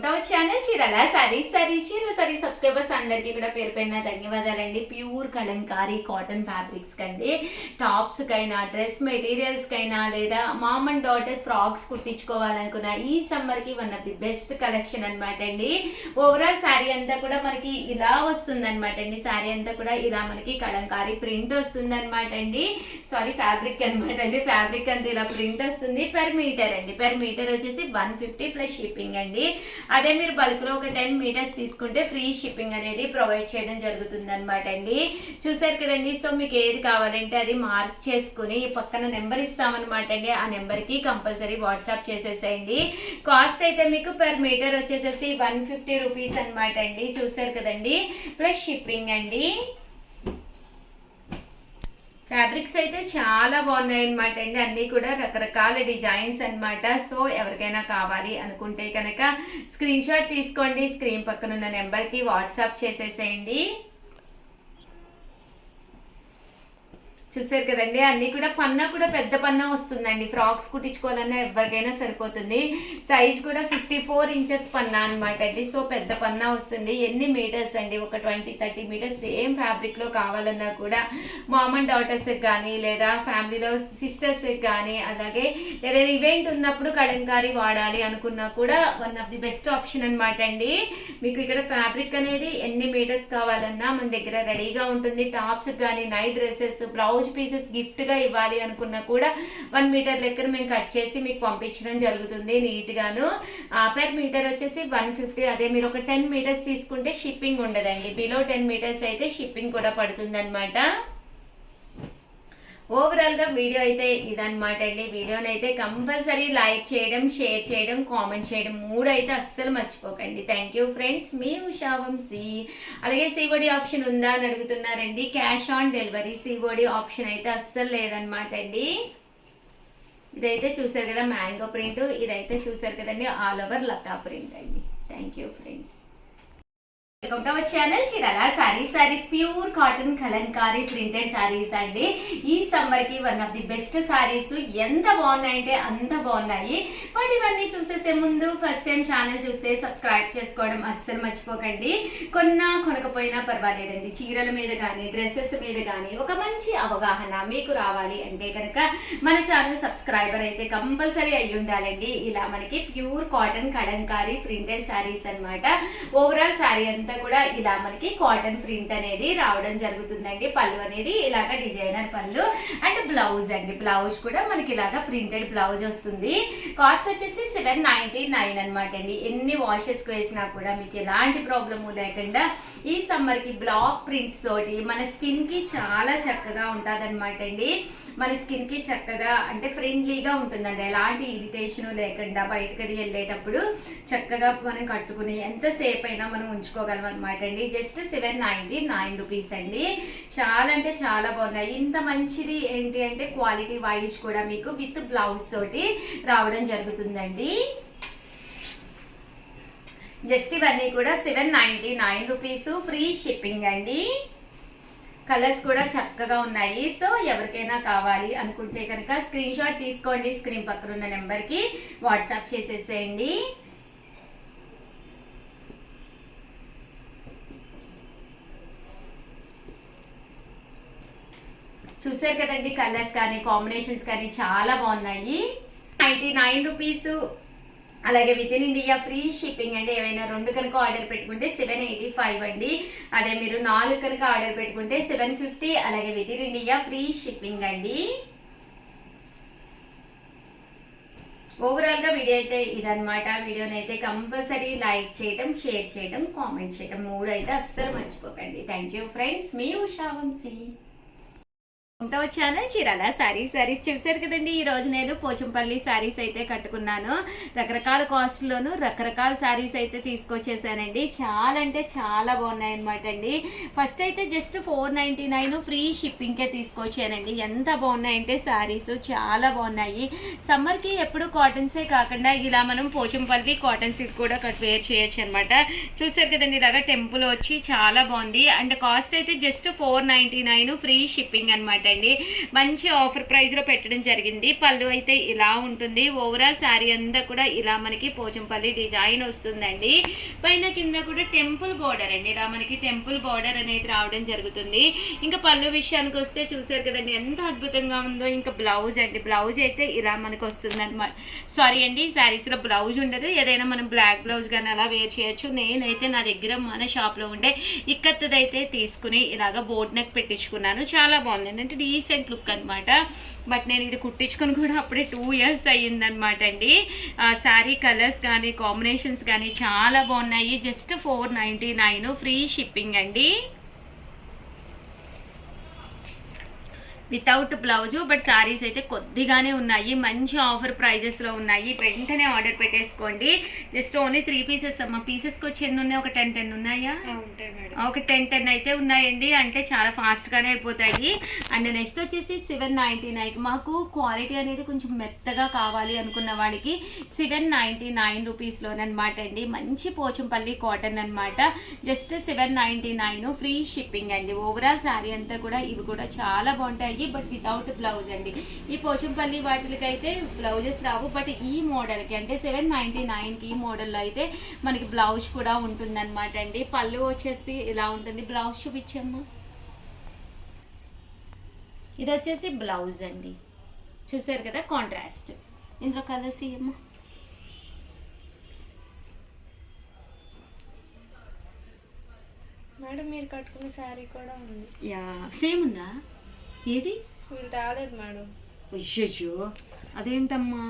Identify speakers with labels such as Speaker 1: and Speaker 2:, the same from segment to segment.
Speaker 1: Channel Chirala saris subscribers అందరికీ కూడా పేరు పైన ధన్యవాదాలండి. ప్యూర్ కలంకారీ కాటన్ ఫ్యాబ్రిక్స్ కండి టాప్స్ కైనా డ్రెస్ మెటీరియల్స్ కైనా లేదా మామ్ అండ్ డాటర్ ఫ్రాక్స్ కుట్టించుకోవాలనుకున్న ఈ సమ్మర్ కి one of the best collection అనమాట అండి. ఓవరాల్ శారీ అంతా కూడా మనకి ఇలా వస్తుంది అనమాట అండి. శారీ అంతా కూడా ఇలా మనకి కలంకారీ ప్రింట్ వస్తుంది అనమాట అండి. సారీ ఫ్యాబ్రిక్ అనమాట అండి. ఫ్యాబ్రిక్ అంతా ఇలా ప్రింట్ వస్తుంది. పెర్ మీటర్ అండి. పెర్ మీటర్ వచ్చేసి 150 ప్లస్ షిప్పింగ్ అండి. అదే మీరు బల్క్లో ఒక 10 మీటర్స్ తీసుకుంటే ఫ్రీ షిప్పింగ్ అనేది ప్రొవైడ్ చేయడం జరుగుతుంది అనమాట అండి. చూసారు కదండి. సో మీకు ఏది కావాలంటే అది మార్క్ చేసుకుని పక్కన నెంబర్ ఇస్తామన్నమాట అండి. ఆ నెంబర్కి కంపల్సరీ వాట్సాప్ చేసేసేయండి. కాస్ట్ అయితే మీకు పర్ మీటర్ వచ్చేసేసి 150 రూపీస్ అనమాట అండి. చూసారు కదండి. ప్లస్ షిప్పింగ్ అండి. ఫ్యాబ్రిక్స్ అయితే చాలా బాగున్నాయి అనమాట అండి. అన్నీ కూడా రకరకాల డిజైన్స్ అనమాట. సో ఎవరికైనా కావాలి అనుకుంటే కనుక స్క్రీన్ షాట్ తీసుకోండి. స్క్రీన్ పక్కన ఉన్న నెంబర్కి వాట్సాప్ చేసేసేయండి. చూసారు కదండి. అన్నీ కూడా పన్నా కూడా పెద్ద పన్నా వస్తుందండి. ఫ్రాక్స్ కుట్టించుకోవాలన్నా ఎవరికైనా సరిపోతుంది. సైజ్ కూడా 54 ఇంచెస్ పన్నా అనమాట అండి. సో పెద్ద పన్నా వస్తుంది. ఎన్ని మీటర్స్ అండి, ఒక 20-30 మీటర్స్ సేమ్ ఫ్యాబ్రిక్లో కావాలన్నా కూడా మామ్ అండ్ డాటర్స్కి కానీ లేదా ఫ్యామిలీలో సిస్టర్స్కి కానీ అలాగే లేదా ఈవెంట్ ఉన్నప్పుడు కలంకారీ వాడాలి అనుకున్నా కూడా one of the best option అనమాట అండి. మీకు ఇక్కడ ఫ్యాబ్రిక్ అనేది ఎన్ని మీటర్స్ కావాలన్నా మన దగ్గర రెడీగా ఉంటుంది. టాప్స్ కానీ night dresses blouse pieces gift గా ఇవ్వాలి అనుకున్నా కూడా 1 మీటర్ లెక్కన మేము కట్ చేసి మీకు పంపించడం జరుగుతుంది నీట్ గాను. పర్ మీటర్ వచ్చేసి 150. అదే మీరు ఒక 10 మీటర్స్ తీసుకుంటే షిప్పింగ్ ఉండదండి. బిలో 10 మీటర్స్ అయితే షిప్పింగ్ కూడా పడుతుంది అనమాట. ఓవరాల్గా వీడియో అయితే ఇదనమాట అండి. వీడియోని అయితే కంపల్సరీ లైక్ చేయడం, షేర్ చేయడం, కామెంట్ చేయడం 3 అయితే అస్సలు మర్చిపోకండి. Thank you friends. మీ ఉషా వంశీ. అలాగే సిఓడి ఆప్షన్ ఉందా అని అడుగుతున్నారండి. Cash on delivery COD option అయితే అస్సలు లేదనమాట అండి. ఇదైతే చూసారు కదా మ్యాంగో ప్రింట్. ఇదైతే చూసారు కదండి ఆల్ ఓవర్ లతా ప్రింట్ అండి. Thank you friends. Welcome to our channel Chirala saris pure cotton Kalamkari printed saris అండి. ఈ సమ్మర్ కి one of the best saris. ఎంత బాగున్నాయంటే అంత బాగున్నాయి. బట్ ఇవన్నీ చూసేసే ముందు ఫస్ట్ టైం ఛానల్ చూస్తే సబ్స్క్రైబ్ చేసుకోవడం అస్సలు మర్చిపోకండి. కొనకపోయినా పర్వాలేదండి. చీరల మీద కానీ డ్రెస్సెస్ మీద కానీ ఒక మంచి అవగాహన మీకు రావాలి అంటే కనుక మన ఛానల్ సబ్స్క్రైబర్ అయితే కంపల్సరీ అయ్యి ఉండాలండి. ఇలా మనకి pure cotton Kalamkari printed saris అనమాట. ఓవరాల్ సారీ అంతా కూడా ఇలా మనకి కాటన్ ప్రింట్ అనేది రావడం జరుగుతుందండి. పళ్ళు అనేది ఇలాగా డిజైనర్ పళ్ళు అండ్ బ్లౌజ్ అండి. బ్లౌజ్ కూడా మనకి ఇలాగా ప్రింటెడ్ బ్లౌజ్ వస్తుంది. కాస్ట్ వచ్చేసి 799 అనమాట అండి. ఎన్ని వాషెస్ వేసినా కూడా మీకు ఎలాంటి ప్రాబ్లము లేకుండా ఈ సమ్మర్ కి బ్లాక్ ప్రింట్స్ తోటి మన స్కిన్ కి చాలా చక్కగా ఉంటుంది అనమాట అండి. మన స్కిన్ కి చక్కగా అంటే ఫ్రెండ్లీగా ఉంటుందండి. ఎలాంటి ఇరిటేషన్ లేకుండా బయటకు వెళ్ళేటప్పుడు చక్కగా మనం కట్టుకుని ఎంతసేపు అయినా మనం ఉంచుకోగలం అనమాట అండి. జస్ట్ 799 రూపీస్ అండి. చాలా అంటే చాలా బాగున్నాయి. ఇంత మంచిది ఏంటి అంటే క్వాలిటీ వైజ్ కూడా మీకు విత్ బ్లౌజ్ తోటి రావడం జరుగుతుందండి. జస్ట్ ఇవన్నీ కూడా 799 రూపీస్ ఫ్రీ షిప్పింగ్ అండి. కలర్స్ కూడా చక్కగా ఉన్నాయి. సో ఎవరికైనా కావాలి అనుకుంటే కనుక స్క్రీన్ షాట్ తీసుకోండి. స్క్రీన్ పక్కన ఉన్న నెంబర్కి వాట్సాప్ చేసేసేయండి. చూసారు కదండి. కలర్స్ కానీ కాంబినేషన్స్ కానీ చాలా బాగున్నాయి. 99 రూపీస్. అలాగే within India free shipping అండి. ఏవైనా 2 కనుక ఆర్డర్ పెట్టుకుంటే 785 అండి. అదే మీరు 4 కనుక ఆర్డర్ పెట్టుకుంటే 750. అలాగే within India free shipping అండి. ఓవరాల్ గా వీడియో అయితే ఇదనమాట. వీడియోని అయితే కంపల్సరీ లైక్ చేయడం, షేర్ చేయడం, కామెంట్ చేయడం 3 అయితే అస్సలు మర్చిపోకండి. Thank you friends. మీ ఉషా వంశీ. ఛానల్ చీరాల సారీస్ చూసారు కదండి. ఈ రోజు నేను పోచంపల్లి సారీస్ అయితే కట్టుకున్నాను. రకరకాల కాస్ట్లోను రకరకాల సారీస్ అయితే తీసుకొచ్చేసానండి. చాలా అంటే చాలా బాగున్నాయి అనమాట అండి. ఫస్ట్ అయితే జస్ట్ 499 ఫ్రీ షిప్పింగ్కే తీసుకొచ్చానండి. ఎంత బాగున్నాయంటే సారీస్ చాలా బాగున్నాయి. సమ్మర్కి ఎప్పుడు కాటన్సే కాకుండా ఇలా మనం పోచంపల్లి కాటన్ సిల్క్ కూడా వేర్ చేయొచ్చు అనమాట. చూసారు కదండి. ఇలాగా టెంపుల్ వచ్చి చాలా బాగుంది. అండ్ కాస్ట్ అయితే జస్ట్ 499 ఫ్రీ షిప్పింగ్ అనమాట అండి. మంచి ఆఫర్ ప్రైస్లో పెట్టడం జరిగింది. పళ్ళు అయితే ఇలా ఉంటుంది. ఓవరాల్ శారీ అంతా కూడా ఇలా మనకి పోచంపల్లి డిజైన్ వస్తుందండి. పైన కింద కూడా టెంపుల్ బార్డర్ అండి, ఇలా మనకి టెంపుల్ బార్డర్ అనేది రావడం జరుగుతుంది. ఇంకా పళ్ళు విషయానికి వస్తే చూసారు కదండి ఎంత అద్భుతంగా ఉందో. ఇంకా బ్లౌజ్ అండి, బ్లౌజ్ అయితే ఇలా మనకు వస్తుంది అనమాట. సారీ అండి, శారీస్లో బ్లౌజ్ ఉండదు, ఏదైనా మనం బ్లాక్ బ్లౌజ్ కానీ అలా వేర్ చేయొచ్చు. నేనైతే నా దగ్గర మన షాప్లో ఉండే ఇక్కత్తదైతే తీసుకుని ఇలాగ బోట్ నెక్ పెట్టించుకున్నాను. చాలా బాగుంది, అంటే డీసెంట్ లుక్ అనమాట. బట్ నేను ఇది కుట్టించుకొని కూడా అప్పుడే 2 years అయ్యిందనమాట అండి. శారీ కలర్స్ కానీ కాంబినేషన్స్ కానీ చాలా బాగున్నాయి. జస్ట్ 499 ఫ్రీ షిప్పింగ్ అండి, వితౌట్ బ్లౌజు. బట్ శారీస్ అయితే కొద్దిగానే ఉన్నాయి, మంచి ఆఫర్ ప్రైజెస్లో ఉన్నాయి. వెంటనే ఆర్డర్ పెట్టేసుకోండి. జస్ట్ ఓన్లీ 3 పీసెస్ అమ్మ. పీసెస్కి వచ్చి ఎన్ని ఉన్నాయి? ఒక 10 ఉన్నాయా? ఒక 10 అయితే ఉన్నాయండి, అంటే చాలా ఫాస్ట్గానే అయిపోతాయి. అండ్ నెక్స్ట్ వచ్చేసి 799. మాకు క్వాలిటీ అనేది కొంచెం మెత్తగా కావాలి అనుకున్న వాళ్ళకి 799 రూపీస్లోనమాట అండి. మంచి పోచంపల్లి కాటన్ అనమాట. జస్ట్ 799 ఫ్రీ షిప్పింగ్ అండి. ఓవరాల్ శారీ అంతా కూడా ఇవి కూడా చాలా బాగుంటాయి, బట్ వితౌట్ బ్లౌజ్ అండి. ఈ పోచంపల్లి వాటికైతే బ్లౌజెస్ రావు, బట్ ఈ మోడల్కి అంటే 799కి ఈ మోడల్లో అయితే మనకి బ్లౌజ్ కూడా ఉంటుందన్నమాట అండి. పళ్ళు వచ్చేసి ఇలా ఉంటుంది. బ్లౌజ్ చూపించమ్మా. ఇది వచ్చేసి బ్లౌజ్ అండి, చూసారు కదా కాంట్రాస్ట్. ఇందులో కలర్స్ ఇవ్వమ్మా.
Speaker 2: మేడం మీరు కట్టుకునే శారీ కూడా ఉంది.
Speaker 1: యా, సేమ్ ఉందా? ఏది
Speaker 2: మీరు తేలేదు మేడం.
Speaker 1: అయ్యో, అదేంటమ్మా,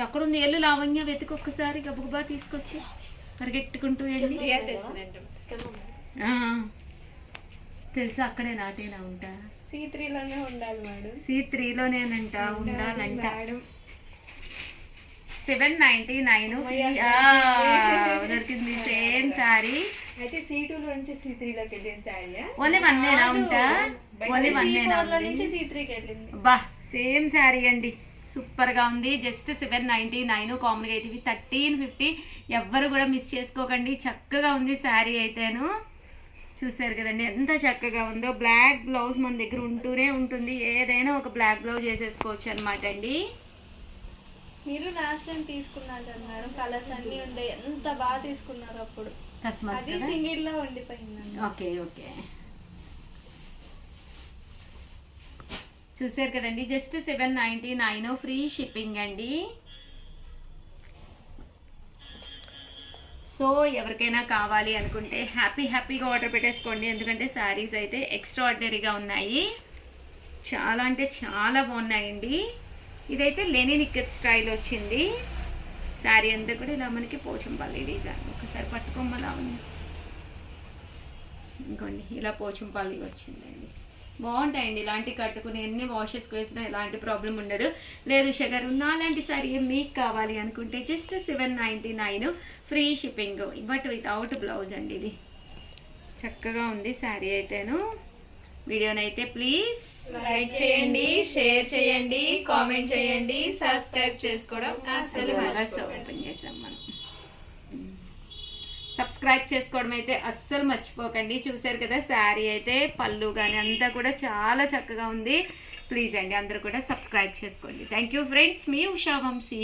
Speaker 1: ఎక్కడుంది? ఎల్లు లావణ్య వెతికి ఒక్కసారి గబగబా తీసుకొచ్చి పరిగెట్టుకుంటూ వెళ్ళి. తెలుసా, అక్కడే నాటేనా ఉంటా?
Speaker 2: C3లోనే ఉండాలి మేడం.
Speaker 1: C3లోనేనంట ఉండాలంట. 799 దొరికింది సేమ్ శారీ.
Speaker 2: అయితే C2 నుంచి C3లోకి వెళ్ళిన శారీ
Speaker 1: ఓన్లీ 1 ఉంటా? ఓన్లీ 1
Speaker 2: నుంచి C3కి వెళ్ళింది.
Speaker 1: బా, సేమ్ శారీ అండి, సూపర్గా ఉంది. జస్ట్ 799. కామన్గా అయితే ఇవి 1350. ఎవ్వరు కూడా మిస్ చేసుకోకండి, చక్కగా ఉంది శారీ అయితేను. చూసారు కదండి ఎంత చక్కగా ఉందో. బ్లాక్ బ్లౌజ్ మన దగ్గర ఉంటూనే ఉంటుంది, ఏదైనా ఒక బ్లాక్ బ్లౌజ్ వేసేసుకోవచ్చు అనమాట అండి.
Speaker 2: మీరు లాస్ట్ టైం తీసుకున్నారు కదా మేడం, కలర్స్ అన్నీ ఉండే, ఎంత బాగా తీసుకున్నారు అప్పుడు. అది సింగిల్ లో ఉండిపోయింది.
Speaker 1: ఓకే ఓకే, చూసారు కదండి జస్ట్ 799 ఫ్రీ షిప్పింగ్ అండి. సో ఎవరికైనా కావాలి అనుకుంటే హ్యాపీగా ఆర్డర్ పెట్టేసుకోండి, ఎందుకంటే శారీస్ అయితే ఎక్స్ట్రాఆర్డినరీగా ఉన్నాయి, చాలా అంటే చాలా బాగున్నాయండి. ఇదైతే లెనిన్ ఇక్కత్ స్టైల్ వచ్చింది. శారీ అంతా కూడా ఇలా మనకి పోచంపల్లి డిజైన్. ఒకసారి పట్టుకోమలా ఉంది, ఇంకోండి ఇలా పోచంపల్లి వచ్చిందండి. బాగుంటాయండి ఇలాంటి కట్టుకుని, ఎన్ని వాషెస్కి వేసినా ఎలాంటి ప్రాబ్లం ఉండదు. లేదు షుగర్ నాలాంటి శారీ మీకు కావాలి అనుకుంటే just 799 free shipping, but without blouse అండి. ఇది చక్కగా ఉంది శారీ అయితేను. వీడియోనైతే ప్లీజ్
Speaker 2: లైక్ చేయండి, షేర్ చేయండి, కామెంట్ చేయండి, సబ్స్క్రైబ్ చేసుకోవడం అస్సలు
Speaker 1: ఓపెన్ చేసాం మనం. సబ్స్క్రైబ్ చేసుకోవడం అయితే అస్సలు మర్చిపోకండి. చూసారు కదా శారీ అయితే పళ్ళు కానీ అంతా కూడా చాలా చక్కగా ఉంది. ప్లీజ్ అండి అందరూ కూడా సబ్స్క్రైబ్ చేసుకోండి. థ్యాంక్ యూ ఫ్రెండ్స్, మీ ఉషా వంశీ.